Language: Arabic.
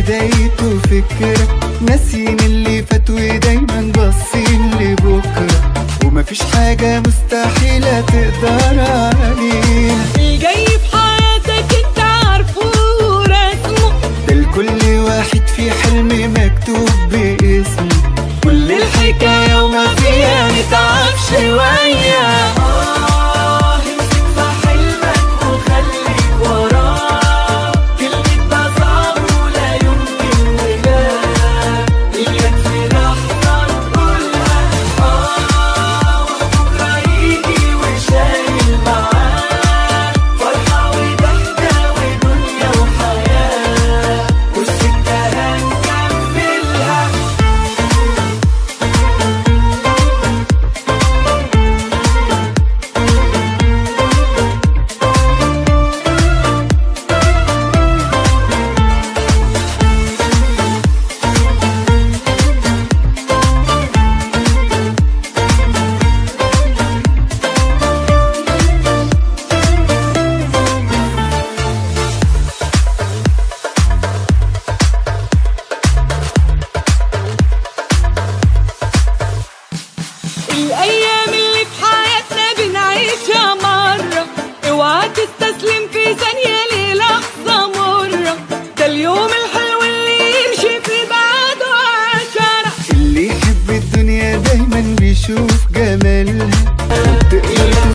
بدايته فكرة، ناسين اللي فات ودايما باصين لبكرة، ومفيش حاجة مستحيلة تقدر عليها. الجاي في حياتك انت عارفه ورسمه، ده لكل واحد في حلم مكتوب باسمه، كل الحكاية وما فيها نتعب شوية. الأيام